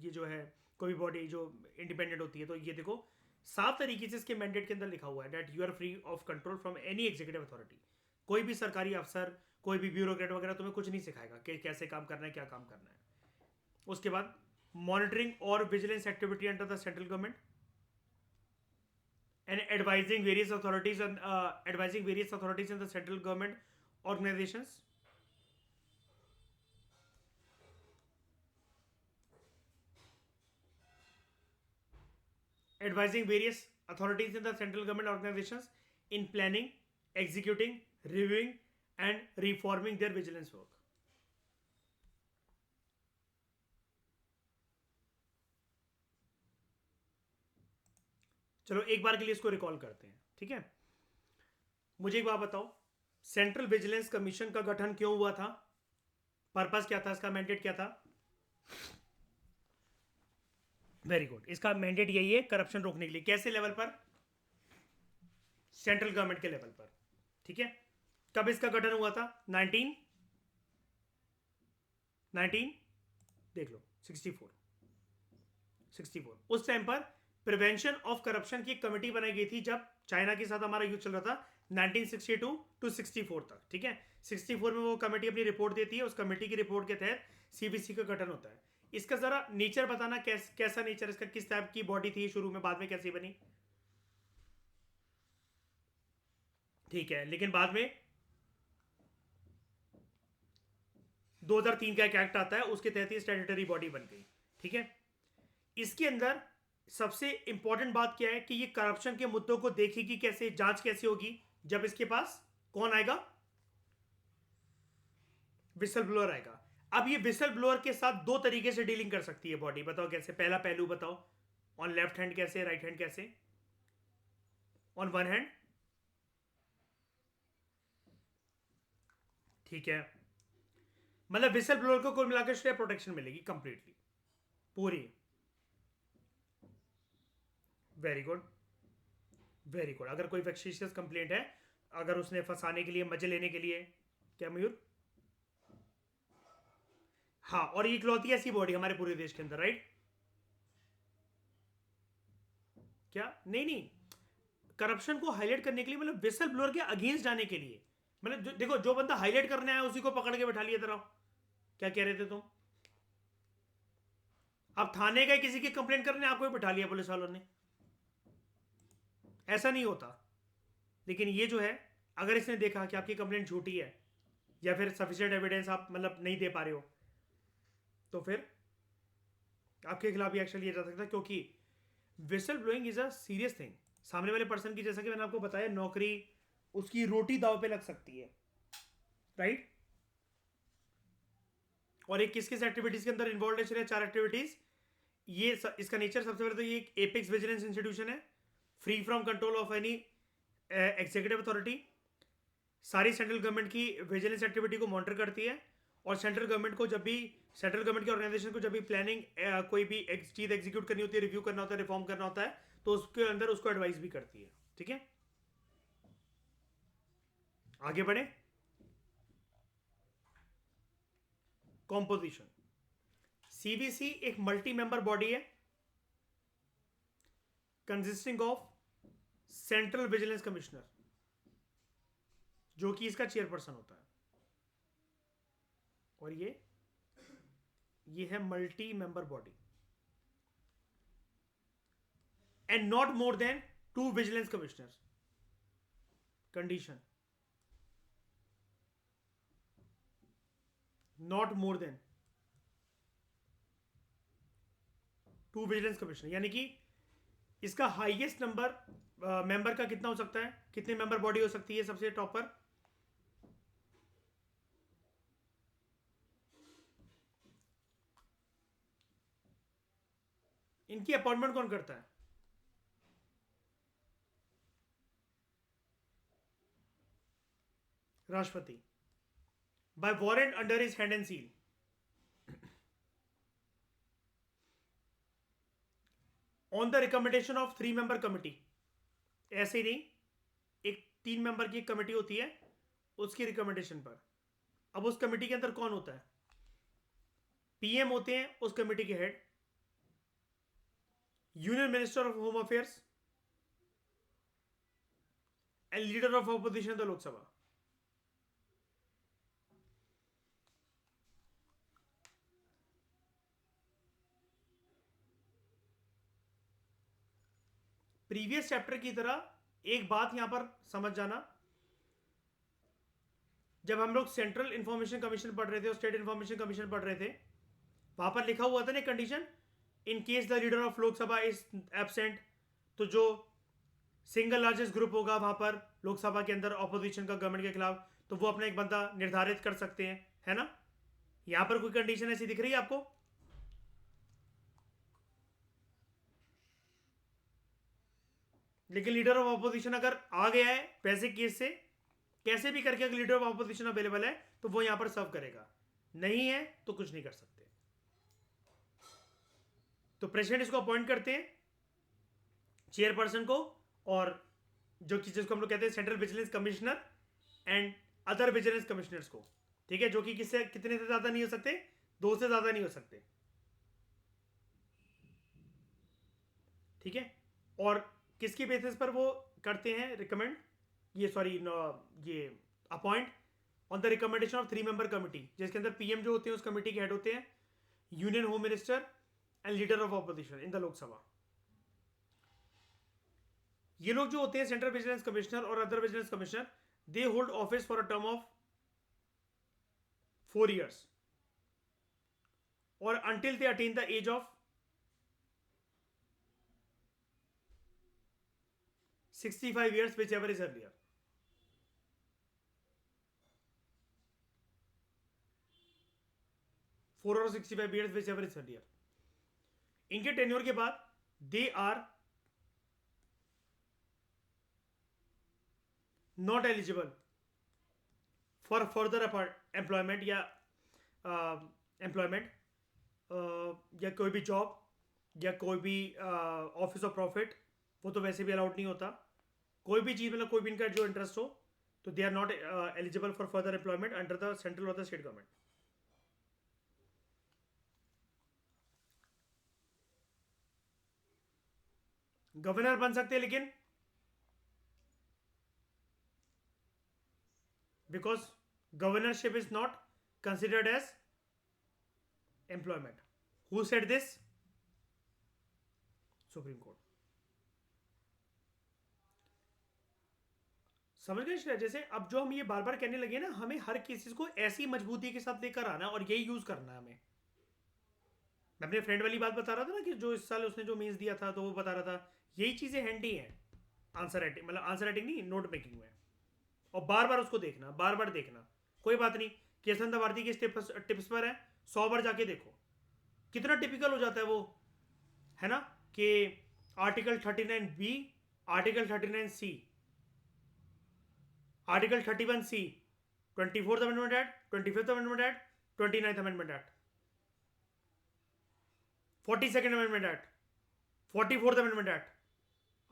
ये जो है कोई बॉडी जो इंडिपेंडेंट होती है, तो ये देखो साफ तरीके से इसके मैंडेट के अंदर लिखा हुआ है that you are free of control from any executive authority. कोई भी सरकारी अफसर, कोई भी ब्यूरोक्रेट वगैरह तुम्हें कुछ नहीं सिखाएगा कि कैसे काम करना है, क्या काम करना है. उसके बाद मॉनिटरिंग और vigilance activity under the central government and advising various authorities in the central government organizations. Advising various authorities in the central government organizations in planning, executing, reviewing and reforming their vigilance work. चलो एक बार के लिए इसको recall करते हैं, ठीक है. मुझे एक बात बताओ, सेंट्रल विजिलेंस कमीशन का गठन क्यों हुआ था? पर्पस क्या था इसका? मैंडेट क्या था? Very good. इसका मैंडेट यही है, करप्शन रोकने के लिए. कैसे लेवल पर? सेंट्रल गवर्नमेंट के लेवल पर, ठीक है. कब इसका गठन हुआ था? 19 देख लो 64. उस टाइम पर प्रिवेंशन ऑफ करप्शन की एक कमेटी बनाई गई थी जब चाइना के साथ हमारा युद्ध चल रहा था 1962 टू 64 तक, ठीक है. 64 में वो कमेटी अपनी रिपोर्ट देती है. उस कमेटी की रिपोर्ट के तहत सीबीसी का गठन होता है. इसका जरा नेचर बताना, कैसा नेचर इसका, किस टाइप की बॉडी थी शुरू में, बाद में कैसी बनी? ठीक है, लेकिन बाद में 2003 का एक एक्ट आता है, उसके तहत ही स्टैट्यूटरी बॉडी बन गई, ठीक है. इसके अंदर सबसे इंपॉर्टेंट बात क्या है कि ये करप्शन के मुद्दों को देखेगी कैसे, जांच कैसे होगी? जब इसके पास कौन आएगा? विसल ब्लोअर आएगा. अब ये विसल ब्लोअर के साथ दो तरीके से डीलिंग कर सकती है बॉडी. बताओ कैसे? पहला पहलू बताओ. ऑन लेफ्ट हैंड कैसे, राइट हैंड कैसे? ऑन वन हैंड, ठीक है. मतलब विसल ब्लोअर को कुल मिलाकर प्रोटेक्शन मिलेगी कंप्लीटली, पूरी. Very good, very good. अगर कोई वेक्शियस कंप्लेंट है, अगर उसने फंसाने के लिए, मजे लेने के लिए, क्या मयूर? हाँ, और ये इकलौती ऐसी बॉडी हमारे पूरे देश के अंदर, राइट? क्या? नहीं, करप्शन को हाईलाइट करने के लिए, मतलब विसल ब्लोअर के अगेंस्ट जाने के लिए. मतलब देखो, जो बंदा हाईलाइट करने आया उसी को पकड़ के बैठा लिया तरह. क्या कह रहे थे तुम? अब थाने गए किसी की कंप्लेंट करने, आपको भी बैठा लिया पुलिस वालों ने. ऐसा नहीं होता. लेकिन ये जो है, अगर इसने देखा कि आपकी कंप्लेंट झूठी है या फिर सफिशिएंट एविडेंस आप मतलब नहीं दे पा रहे हो, तो फिर आपके खिलाफ भी एक्शन लिया जा सकता है. क्योंकि whistle blowing is a serious thing. सामने वाले पर्सन की, जैसा कि मैंने आपको बताया, नौकरी, उसकी रोटी दाव पे लग सकती है, राइट? और एक किस किस एक्टिविटीज के अंदर इन्वॉल्व है? चलिए 4 एक्टिविटीज. ये इसका नेचर सबसे पहले तो ये एक एपेक्स विजिलेंस इंस्टीट्यूशन है, free from control of any executive authority. सारी सेंट्रल गवर्नमेंट की विजिलेंस एक्टिविटी को मॉनिटर करती है. और सेंट्रल गवर्नमेंट के ऑर्गेनाइजेशन को जब भी प्लानिंग कोई भी चीज एग्जीक्यूट करनी होती है, रिव्यू करना होता है, रिफॉर्म करना होता है, तो उसके अंदर उसको एडवाइस भी करती है, ठीक है. आगे बढ़े. कॉम्पोजिशन. सीबीसी एक मल्टी मेंबर बॉडी है consisting of central vigilance commissioner, जो कि इसका चेयरपर्सन होता है. और ये है multi member body and not more than 2 vigilance commissioners. Condition. Not more than 2 vigilance commissioner, यानी कि इसका हाईएस्ट नंबर मेंबर का कितना हो सकता है, कितने मेंबर बॉडी हो सकती है सबसे टॉप पर? इनकी अपॉइंटमेंट कौन करता है? राष्ट्रपति, by warrant under his hand and seal. On the recommendation of 3 member committee, ऐसे ही नहीं, एक 3 मेंबर की एक कमेटी होती है, उसकी रिकमेंडेशन पर। अब उस कमेटी के अंदर कौन होता है? पीएम होते हैं उस कमेटी के head, union minister of home affairs and leader of opposition the Lok Sabha. Previous chapter की तरह एक बात यहां पर समझ जाना, जब हम लोग सेंट्रल इंफॉर्मेशन कमीशन पढ़ रहे थे और स्टेट इंफॉर्मेशन कमीशन पढ़ रहे थे, वहां पर लिखा हुआ था ना condition, in case the leader of Lok Sabha is absent, तो जो सिंगल लार्जेस्ट ग्रुप होगा वहां पर लोकसभा के अंदर ऑपोजिशन का गवर्नमेंट के खिलाफ, तो वो अपना एक बंदा निर्धारित कर सकते हैं, है ना? यहां पर कोई कंडीशन ऐसी दिख रही है आपको? लेकिन लीडर ऑफ ऑपोजिशन अगर आ गया है वैसे केस से, कैसे भी करके अगर लीडर ऑफ ऑपोजिशन अवेलेबल है तो वो यहां पर सर्व करेगा, नहीं है तो कुछ नहीं कर सकते। तो प्रेसिडेंट इसको अपॉइंट करते हैं, चेयरपर्सन को, और जो कि जिसको हम लोग कहते हैं central vigilance commissioner and other vigilance commissioners को, ठीक है, जो कि किससे कितने से ज्यादा नहीं हो सकते, 2 से ज्यादा नहीं हो सकते, ठीक है। और किसकी बेसिस पर वो करते हैं रिकमेंड, ये सॉरी ये appoint, on the recommendation of 3 member committee, जिसके अंदर पीएम जो होते हैं उस कमिटी के हेड होते हैं, union home minister and leader of opposition in the Lok Sabha. ये लोग जो होते हैं सेंट्रल विजिलेंस कमिश्नर और other vigilance commissioner, they hold office for a term of 4 years और until they attain the age of 65 years, whichever is earlier. Four और 65 years, whichever is earlier. इनके tenure के बाद they are not eligible for further employment या employment या कोई भी job या कोई भी ऑफिस ऑफ प्रॉफिट, वो तो वैसे भी अलाउड नहीं होता। कोई भी चीज़ मतलब कोई भी इनका जो इंटरेस्ट हो, तो they are not eligible for further employment under the central और द स्टेट गवर्नमेंट। गवर्नर बन सकते हैं लेकिन because governorship is not considered as employment. Who said this? Supreme court. समझ गए? जैसे अब जो हम ये बार बार कहने लगे ना, हमें हर केसेस को ऐसी मजबूती के साथ लेकर आना और यही यूज करना है हमें। मैं अपने फ्रेंड वाली बात बता रहा था ना कि जो इस साल उसने जो मीन्स दिया था, तो वो बता रहा था यही चीजें हैंडी हैं आंसर राइटिंग, मतलब आंसर राइटिंग नहीं, नोट मेकिंग में। और बार बार उसको देखना, बार बार देखना, कोई बात नहीं। केशवंत भारती के टिप्स पर है, 100 बार जाके देखो कितना टिपिकल हो जाता है वो, है ना? कि article 39B, article 39C, article 31C, 24th amendment act, 25th amendment act, 29th amendment act, 42nd amendment act, 44th amendment act,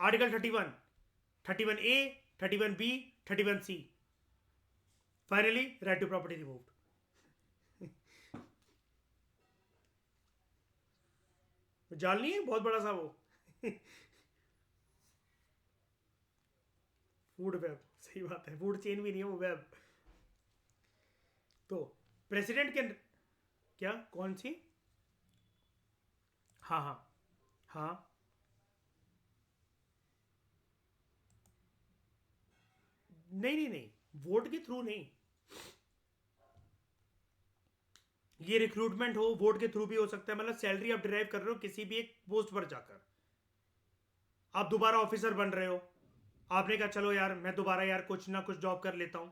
article 31, 31A, 31B, 31C, finally right to property removed. जाल नहीं है बहुत बड़ा सा वो। फूड वेब, सही बात है, फूड चेन भी नहीं है वो, वेब। तो प्रेसिडेंट के क्या, कौन सी? हाँ हाँ हाँ, नहीं नहीं नहीं, वोट के थ्रू नहीं। ये रिक्रूटमेंट हो वोट के थ्रू भी हो सकता है, मतलब सैलरी आप डिराइव कर रहे हो किसी भी एक पोस्ट पर जाकर। आप दोबारा ऑफिसर बन रहे हो, आपने कहा चलो यार मैं दोबारा यार कुछ ना कुछ जॉब कर लेता हूं।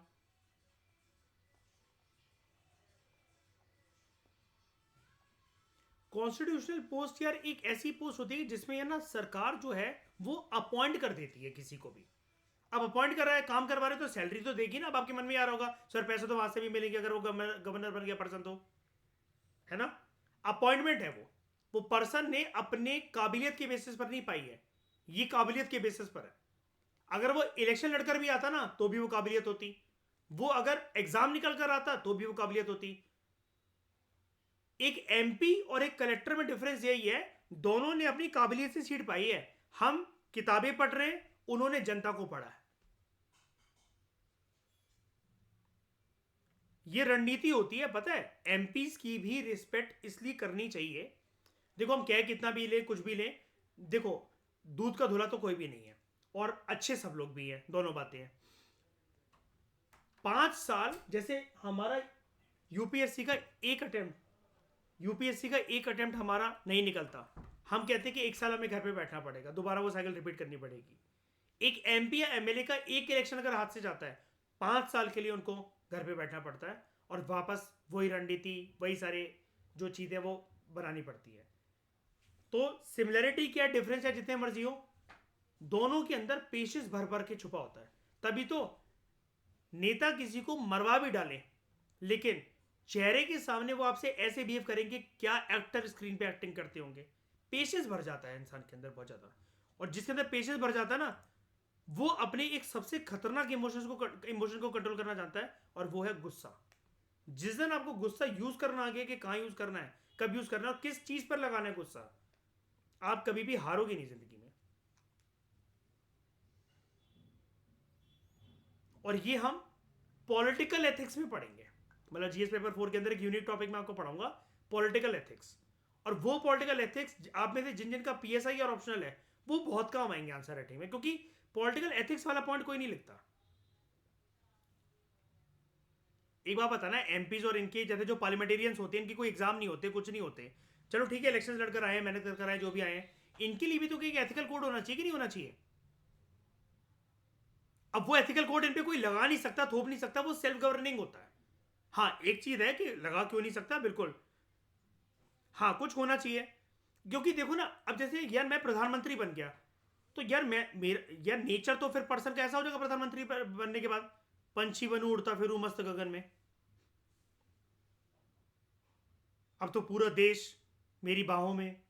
कॉन्स्टिट्यूशनल पोस्ट यार एक ऐसी पोस्ट होती है जिसमें यार ना सरकार जो है वो अपॉइंट कर देती है किसी को भी। अब अपॉइंट कर रहा है, काम करवा रहे, तो सैलरी तो देगी ना। अब आपके मन में आ रहा होगा सर पैसे तो वहां से भी मिलेंगे अगर वो गवर्नर बन गया पर्सन तो, है ना। अपॉइंटमेंट है वो पर्सन ने अपने काबिलियत के बेसिस पर नहीं पाई है, ये काबिलियत के बेसिस पर है। अगर वो इलेक्शन लड़कर भी आता ना तो भी वो काबिलियत होती, वो अगर एग्जाम निकल कर आता तो भी वो काबिलियत होती। एक एमपी और एक कलेक्टर में डिफरेंस यही है, दोनों ने अपनी काबिलियत से सीट पाई है। हम किताबें पढ़ रहे हैं, उन्होंने जनता को पढ़ा है। ये रणनीति होती है, पता है। एमपीज की भी रिस्पेक्ट इसलिए करनी चाहिए। देखो हम क्या कितना भी लें कुछ भी लें, देखो दूध का धुला तो कोई भी नहीं है, और अच्छे सब लोग भी हैं, दोनों बातें हैं। 5 साल जैसे हमारा यूपीएससी का एक अटेम्प्ट यूपीएससी का एक अटेम्प्ट हमारा नहीं निकलता, हम कहते हैं कि 1 साल हमें घर पे बैठना पड़ेगा, दोबारा वो साइकिल रिपीट करनी पड़ेगी। एक एमपी या एमएलए का एक इलेक्शन अगर हाथ से जाता है, 5 साल के लिए उनको घर पे बैठना पड़ता है, और वापस वही रणनीति वही सारे जो चीज़ें वो बनानी पड़ती है। तो सिमिलरिटी क्या डिफरेंस है जितने मर्जी हो, दोनों के अंदर पेशेंस भर भर के छुपा होता है। तभी तो नेता किसी को मरवा भी डाले, लेकिन चेहरे के सामने वो आपसे ऐसे बिहेव करेंगे, क्या एक्टर स्क्रीन पे एक्टिंग करते होंगे। पेशेंस भर जाता है इंसान के अंदर बहुत ज्यादा, और जिसके अंदर पेशेंस भर जाता है ना, वो अपने एक सबसे खतरनाक इमोशन को कंट्रोल करना जानता है, और वो है गुस्सा। जिस दिन आपको गुस्सा यूज करना आ गया कि कहां यूज करना है, कब यूज करना है और किस चीज पर लगाना है गुस्सा, आप कभी भी हारोगे नहीं जिंदगी में। और ये हम पॉलिटिकल एथिक्स में पढ़ेंगे, मतलब जीएस पेपर 4 के अंदर एक यूनिक टॉपिक में आपको पढ़ाऊंगा, पॉलिटिकल एथिक्स। और वो पॉलिटिकल एथिक्स आप में से जिन जिन का पीएसआई और ऑप्शनल है, वो बहुत काम आएंगे आंसर राइटिंग में, क्योंकि पॉलिटिकल एथिक्स वाला पॉइंट कोई नहीं लिखता। एक बात बताना, एमपीज और इनके जैसे जो पार्लियामेंटेरियंस होते हैं, इनकी कोई एग्जाम नहीं होते, कुछ नहीं होते। चलो ठीक है, इलेक्शन लड़कर आए, मेहनत कर आए, जो भी आए हैं, इनके लिए भी तो कोई एथिकल कोड होना चाहिए कि नहीं होना चाहिए। अब वो एथिकल कोड इन पे कोई लगा नहीं सकता, थोप नहीं सकता, वो सेल्फ गवर्निंग होता है। हाँ एक चीज है कि लगा क्यों नहीं सकता, बिल्कुल हाँ कुछ होना चाहिए। क्योंकि देखो ना, अब जैसे यार मैं प्रधानमंत्री बन गया, तो यार मैं मेरा यार नेचर तो फिर पर्सन का ऐसा हो जाएगा प्रधानमंत्री बनने के बाद, पंछी बनू उड़ता फिरू मस्त गगन में। अब तो पूरा देश मेरी बाहों में,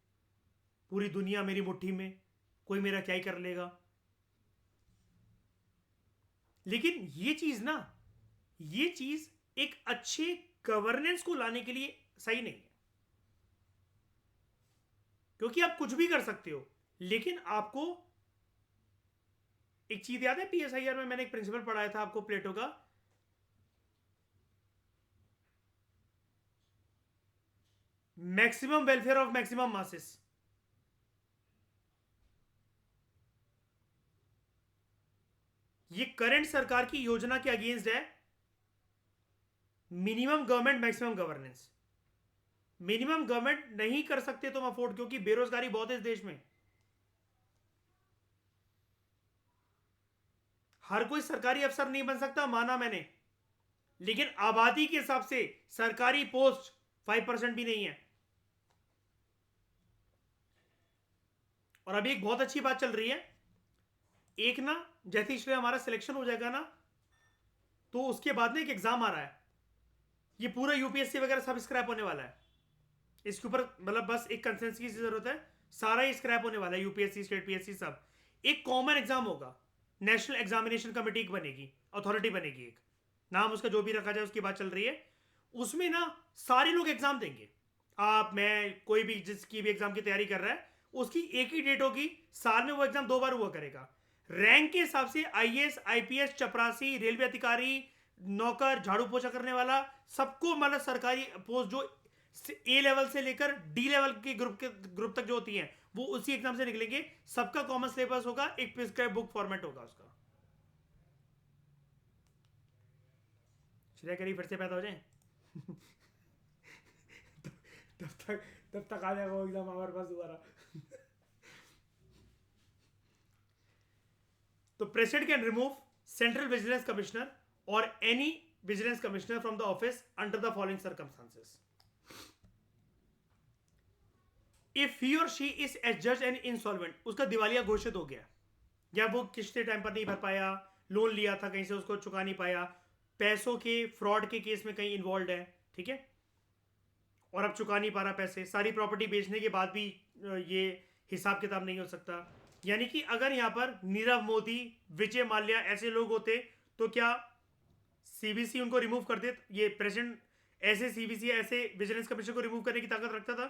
पूरी दुनिया मेरी मुट्ठी में, कोई मेरा क्या ही कर लेगा। लेकिन ये चीज एक अच्छे गवर्नेंस को लाने के लिए सही नहीं है। क्योंकि आप कुछ भी कर सकते हो, लेकिन आपको एक चीज याद है, पीएसआईआर में मैंने एक प्रिंसिपल पढ़ाया था आपको, प्लेटो का, maximum welfare of maximum masses. ये करंट सरकार की योजना के अगेंस्ट है। Minimum government maximum governance, minimum government नहीं कर सकते तुम अफोर्ड, क्योंकि बेरोजगारी बहुत है इस देश में। हर कोई सरकारी अफसर नहीं बन सकता, माना मैंने, लेकिन आबादी के हिसाब से सरकारी पोस्ट 5% भी नहीं है। और अभी एक बहुत अच्छी बात चल रही है, एक ना जैसे इसलिए हमारा सिलेक्शन हो जाएगा ना, तो उसके बाद ना एक एग्जाम आ रहा है, ये पूरा यूपीएससी वगैरह सब स्क्रैप होने वाला है। इसके ऊपर मतलब बस एक कंसेंसस की जरूरत है, सारा ही स्क्रैप होने वाला है, यूपीएससी स्टेट पीएससी सब। एक कॉमन एग्जाम होगा, नेशनल एग्जामिनेशन कमेटी बनेगी, अथॉरिटी बनेगी एक, नाम उसका जो भी रखा जाए, उसकी बात चल रही है। उसमें ना सारे लोग एग्जाम देंगे, आप मैं कोई भी जिसकी भी एग्जाम की तैयारी कर रहा है, उसकी एक ही डेट होगी, साल में वो एग्जाम 2 बार हुआ करेगा। रैंक के हिसाब से आईएएस आईपीएस चपरासी रेलवे अधिकारी नौकर झाड़ू पोछा करने वाला सबको, मतलब सरकारी पोस्ट जो ए लेवल से लेकर डी लेवल के ग्रुप तक जो होती हैं, वो उसी एग्जाम से निकलेंगे। सबका कॉमन सिलेबस होगा, एक प्रिस्क्राइब बुक फॉर्मेट होगा उसका। श्रेया करी फिर से पैदा हो जाए। तक आ जाएगा वो एग्जाम हमारे पास दोबारा। तो president can remove central vigilance commissioner और any vigilance commissioner from the office under the following circumstances. If he और she is adjudged and insolvent, उसका दिवालिया घोषित हो गया, या वो किस्तें टाइम पर नहीं भर पाया, लोन लिया था कहीं से उसको चुका नहीं पाया, पैसों के फ्रॉड के केस में कहीं इन्वॉल्व है, ठीक है, और अब चुका नहीं पा रहा पैसे, सारी प्रॉपर्टी बेचने के बाद भी ये हिसाब किताब नहीं हो सकता। यानी कि अगर यहां पर नीरव मोदी, विजय माल्या ऐसे लोग होते तो क्या सीबीसी उनको रिमूव कर दे? ये प्रेसिडेंट ऐसे सीबीसी ऐसे विजिलेंस कमीशन को रिमूव करने की ताकत रखता था?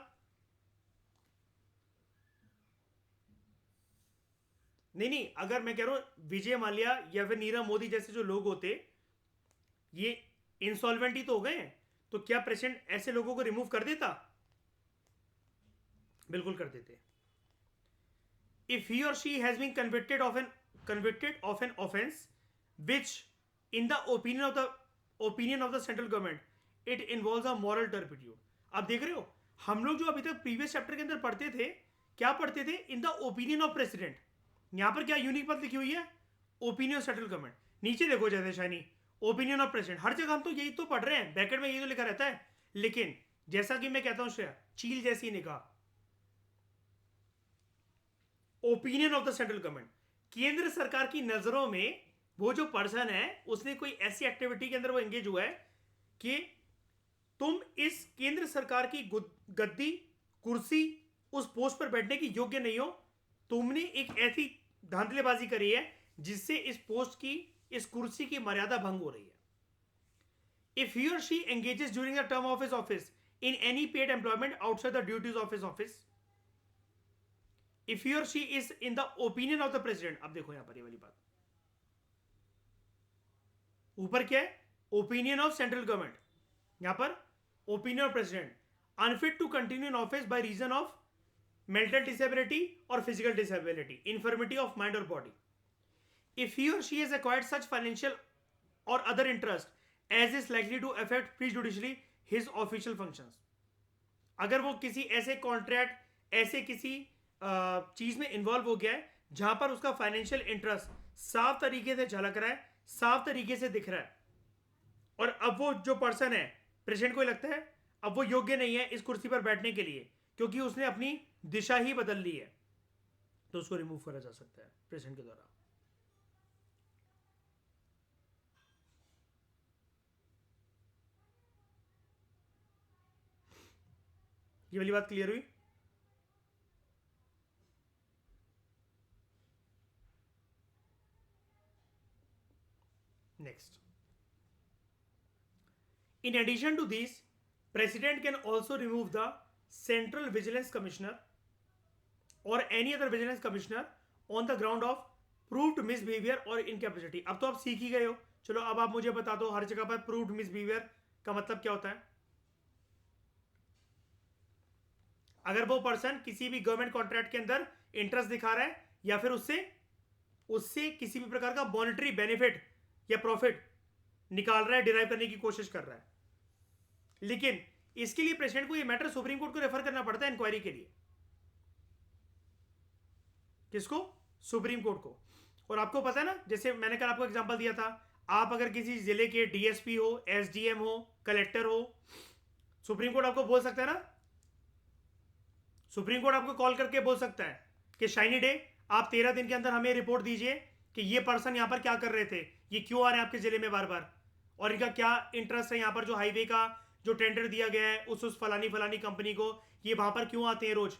नहीं, अगर मैं कह रहा हूं विजय माल्या या फिर नीरव मोदी जैसे जो लोग होते ये इंसॉल्वेंट ही तो हो गए, तो क्या प्रेसिडेंट ऐसे लोगों को रिमूव कर देता? बिल्कुल कर देते। इफ ही और she has been convicted of an offense which in the opinion of the central government it involves a moral turpitude। अब देख रहे हो, हम लोग जो अभी तक प्रीवियस चैप्टर के अंदर पढ़ते थे, क्या पढ़ते थे? इन द ओपिनियन ऑफ प्रेसिडेंट। यहां पर क्या यूनिक बात लिखी हुई है? Opinion of central government. नीचे देखो जैसे शाइनी, ओपिनियन ऑफ प्रेसिडेंट। हर जगह हम तो यही तो पढ़ रहे हैं, ब्रैकेट में यही तो लिखा रहता है। लेकिन जैसा कि मैं कहता हूं श्रेया, चील जैसी निगाह, opinion of the central government. केंद्र सरकार की नजरों में वो जो पर्सन है उसने कोई ऐसी एक्टिविटी के अंदर वो एंगेज हुआ है कि तुम इस केंद्र सरकार की गद्दी, कुर्सी, उस पोस्ट पर बैठने की योग्य नहीं हो, तुमने एक ऐसी धांधलेबाजी करी है जिससे इस पोस्ट की, इस कुर्सी की मर्यादा भंग हो रही है। इफ ही और she engages during the term of his office in any paid employment outside the duties of his office, if he और she is in the opinion of the president. अब देखो यहां पर ये वाली बात, ऊपर क्या है? ओपिनियन ऑफ सेंट्रल गवर्नमेंट, यहां पर opinion of president. Unfit to continue in office by reason of mental disability और physical disability, infirmity of mind और बॉडी। इफ ही और she has acquired such financial और other interest as is likely to affect prejudicially his official functions. अगर वो किसी ऐसे contract, ऐसे किसी चीज में इन्वॉल्व हो गया है जहां पर उसका फाइनेंशियल इंटरेस्ट साफ तरीके से झलक रहा है, साफ तरीके से दिख रहा है, और अब वो जो पर्सन है, प्रेसिडेंट को लगता है अब वो योग्य नहीं है इस कुर्सी पर बैठने के लिए क्योंकि उसने अपनी दिशा ही बदल ली है, तो उसको रिमूव करा जा सकता है प्रेसिडेंट के द्वारा। ये वाली बात क्लियर हुई? Next. In addition to these, President can also remove the Central Vigilance Commissioner or any other Vigilance Commissioner on the ground of proved misbehavior or incapacity। अब तो आप सीख ही गए हो, चलो अब आप मुझे बता दो हर जगह पर proved misbehavior का मतलब क्या होता है? अगर वो पर्सन किसी भी गवर्नमेंट कॉन्ट्रैक्ट के अंदर इंटरेस्ट दिखा रहा है या फिर उससे किसी भी प्रकार का मॉनेटरी बेनिफिट या प्रॉफिट निकाल रहा है, डिराइव करने की कोशिश कर रहा है, लेकिन इसके लिए प्रेसिडेंट को ये मैटर सुप्रीम कोर्ट को रेफर करना पड़ता है इंक्वायरी के लिए। किसको? सुप्रीम कोर्ट को। और आपको पता है ना, जैसे मैंने कल आपको एग्जांपल दिया था, आप अगर किसी जिले के डीएसपी हो, एसडीएम हो, कलेक्टर हो, सुप्रीम कोर्ट आपको बोल सकता है ना, सुप्रीम कोर्ट आपको कॉल करके बोल सकता है कि शाइनी डे आप 13 दिन के अंदर हमें रिपोर्ट दीजिए कि ये पर्सन यहां पर क्या कर रहे थे, ये क्यों आ रहे हैं आपके जिले में बार बार, और इनका क्या इंटरेस्ट है, यहां पर जो हाईवे का जो टेंडर दिया गया है उस फलानी कंपनी को, ये वहां पर क्यों आते हैं रोज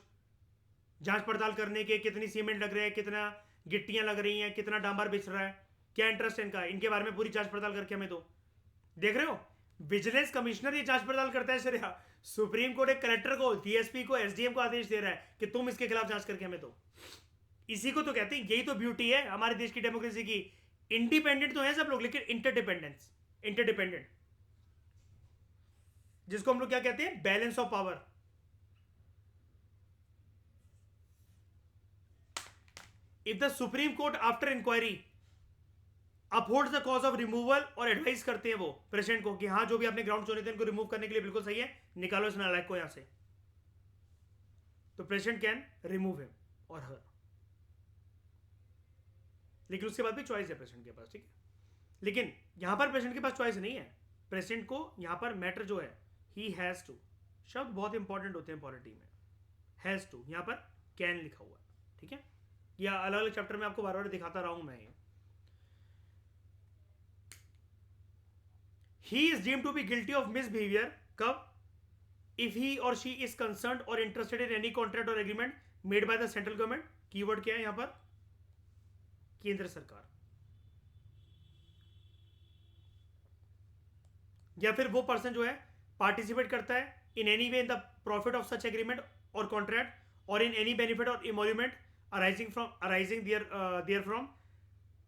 जांच पड़ताल करने के, कितनी सीमेंट लग रहा है, कितना गिट्टियां लग रही हैं, कितना डांबर बिछ रहा है, क्या इंटरेस्ट है इनका, इनके बारे में पूरी जांच पड़ताल करके हमें दो। देख रहे हो, विजिलेंस कमिश्नर ये जांच पड़ताल करता है श्रेया, सुप्रीम कोर्ट एक कलेक्टर को, डीएसपी को, एसडीएम को आदेश दे रहा है कि तुम इसके खिलाफ जांच करके हमें दो। इसी को तो कहते हैं, यही तो ब्यूटी है हमारे देश की डेमोक्रेसी की। इंडिपेंडेंट तो है सब लोग, लेकिन इंटरडिपेंडेंट, जिसको हम लोग क्या कहते हैं? Balance of power. If the supreme court after inquiry upholds the cause of removal, और एडवाइस करते हैं वो प्रेसिडेंट को कि हाँ जो भी आपने ग्राउंड चुने थे इनको रिमूव करने के लिए बिल्कुल सही है, निकालो इस नालायक को यहां से, तो प्रेसिडेंट कैन रिमूव हिम और हर, लेकिन उसके बाद भी चॉइस है प्रेसिडेंट के पास, ठीक है। लेकिन यहां पर प्रेसिडेंट के पास चॉइस नहीं है, प्रेसिडेंट को यहां पर मैटर जो है ही हैज टू, शब्द बहुत इंपॉर्टेंट होते हैं पॉलिटी में, हैज टू, यहां पर कैन लिखा हुआ है, ठीक है। या अलग अलग चैप्टर में आपको बार बार दिखाता रहा हूं मैं ये। He is deemed to be guilty of misbehaviour कब, इफ ही और she is concerned or interested in any contract or agreement made by the central government, keyword क्या है यहां पर, केंद्र सरकार। या फिर वो पर्सन जो है पार्टिसिपेट करता है in any way in the profit of such agreement और कॉन्ट्रैक्ट और इन एनी बेनिफिट और emolument arising there from,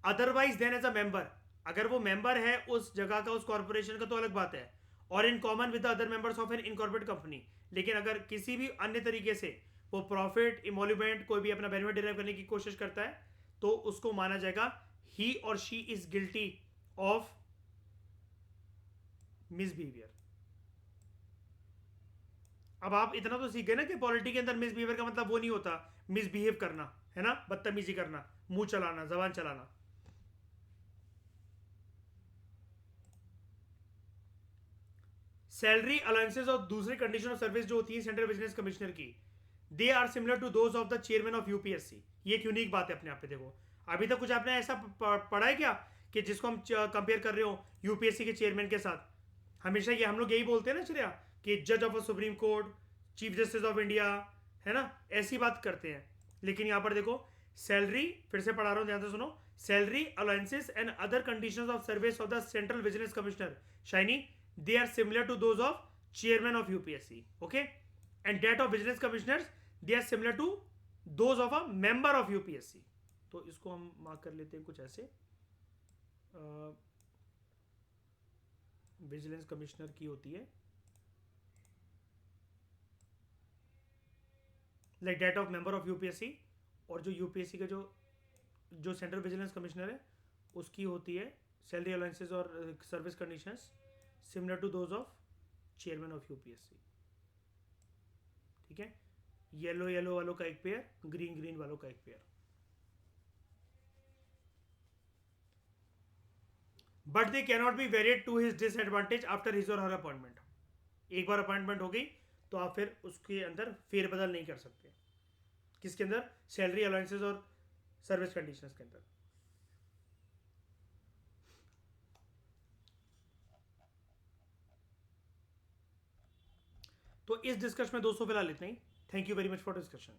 otherwise than as a member, अगर वो मेंबर है उस जगह का, उस कॉर्पोरेशन का, तो अलग बात है, or in common with the other members of an incorporate company. लेकिन अगर किसी भी अन्य तरीके से वो प्रॉफिट, इमोल्यूमेंट, कोई भी अपना बेनिफिट डिराइव करने की कोशिश करता है, तो उसको माना जाएगा ही और she is guilty of misbehaviour. अब आप इतना तो सीख गए ना कि पॉलिटी के अंदर मिसबिहेवियर का मतलब वो नहीं होता मिसबिहेव करना, है ना, बदतमीजी करना, मुंह चलाना, जबान चलाना। सैलरी अलाउंसेस और दूसरी कंडीशन ऑफ सर्विस जो होती है सेंट्रल बिजनेस कमिश्नर की, they are similar to those of the chairman of UPSC. ये एक यूनिक बात है अपने आप पे। देखो अभी तक कुछ आपने ऐसा पढ़ा है क्या कि जिसको हम कंपेयर कर रहे हो यूपीएससी के चेयरमैन के साथ? हमेशा ये हम लोग यही बोलते हैं ना चलिए कि जज of a supreme court, chief justice of India, है ना, ऐसी बात करते हैं। लेकिन यहां पर देखो सैलरी, फिर से पढ़ा रहा हूं, ध्यान से सुनो, salary allowances and other conditions of service of the central business commissioner shiny, they are similar to those of chairman of UPSC, okay, and that of business commissioners they are similar to those of a member of UPSC। तो इसको हम mark कर लेते हैं कुछ ऐसे, vigilance commissioner की होती है like that of member of UPSC, और जो यूपीएससी का जो सेंट्रल विजिलेंस कमिश्नर है उसकी होती है सैलरी अलाउंसेस और service conditions similar to those of chairman of UPSC, ठीक है। येलो येलो वालों का एक पेयर, ग्रीन ग्रीन वालों का एक पेयर। But they cannot be varied to his disadvantage after his or her appointment. एक बार अपॉइंटमेंट हो गई तो आप फिर उसके अंदर फेरबदल नहीं कर सकते। किसके अंदर? सैलरी अलाउंसेस और सर्विस कंडीशंस के अंदर। तो इस डिस्कशन में दोस्तों फिलहाल इतना ही। Thank you very much for discussion.